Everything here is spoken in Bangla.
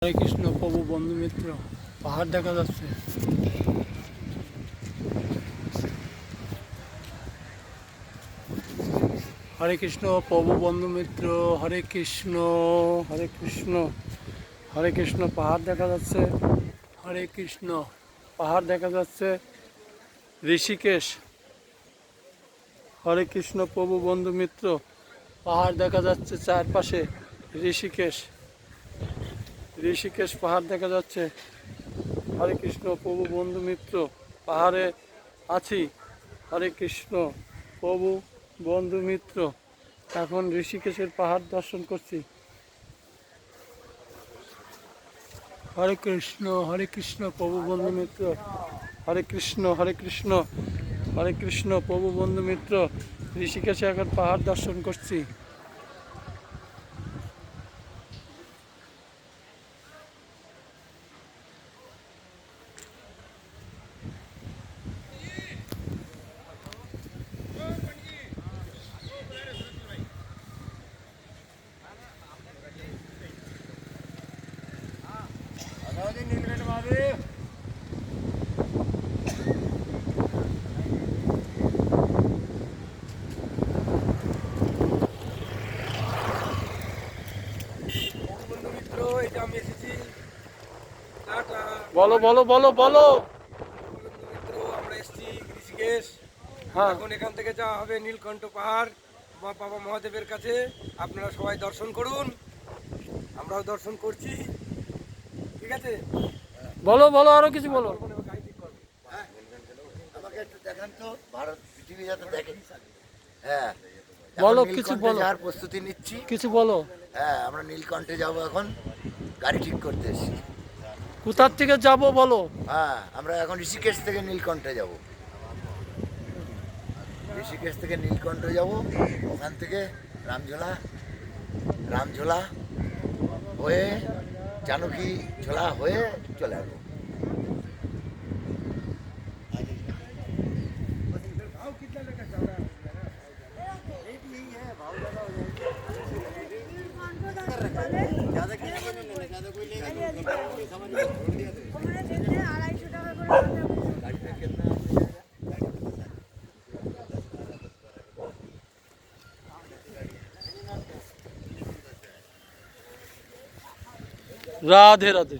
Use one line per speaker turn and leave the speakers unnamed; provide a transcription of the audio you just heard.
হরে কৃষ্ণ প্রভু বন্ধু মিত্র, পাহাড় দেখা যাচ্ছে। হরে কৃষ্ণ প্রভু বন্ধু মিত্র, হরে কৃষ্ণ হরে কৃষ্ণ হরে কৃষ্ণ, পাহাড় দেখা যাচ্ছে। হরে কৃষ্ণ, পাহাড় দেখা যাচ্ছে। ঋষিকেশ। হরে কৃষ্ণ প্রভু বন্ধু মিত্র, পাহাড় দেখা যাচ্ছে চারপাশে। ঋষিকেশ, ঋষিকেশ পাহাড় দেখা যাচ্ছে। হরে কৃষ্ণ প্রভু বন্ধু মিত্র, পাহাড়ে আছি। হরে কৃষ্ণ প্রভু বন্ধু মিত্র, এখন ঋষিকেশের পাহাড় দর্শন করছি। হরে কৃষ্ণ প্রভু বন্ধু মিত্র, হরে কৃষ্ণ হরে কৃষ্ণ হরে কৃষ্ণ প্রভু বন্ধু মিত্র, ঋষিকেশে এখন পাহাড় দর্শন করছি। বলো বলো বলো বলো।
আমরা এসেছি ঋষিকেশ।
হ্যাঁ,
এখন এখান থেকে যাওয়া হবে নীলকণ্ঠ পাহাড় বাবা মহাদেবের কাছে। আপনারা সবাই দর্শন করুন, আমরাও দর্শন করছি। ঠিক আছে,
বলো বলো, আরো কিছু বলো।
আমাকে একটু দেখান তো, ভারত পৃথিবী যাতে দেখে। হ্যাঁ,
বলো,
এখন
কিছু
নীলকণ্ঠে
বলো।
যাওয়ার প্রস্তুতি নিচ্ছি।
কিছু বলো।
হ্যাঁ, আমরা নীলকণ্ঠে যাব এখন, গাড়ি ঠিক করতে এসেছি।
কোথার থেকে যাব বলো।
হ্যাঁ, আমরা এখন ঋষিকেশ থেকে নীলকণ্ঠে যাব। ঋষিকেশ থেকে নীলকণ্ঠ যাব, ওখান থেকে রামঝোলা হয়ে জানকী ঝোলা হয়ে চলে আসবো।
রাধে রাধে।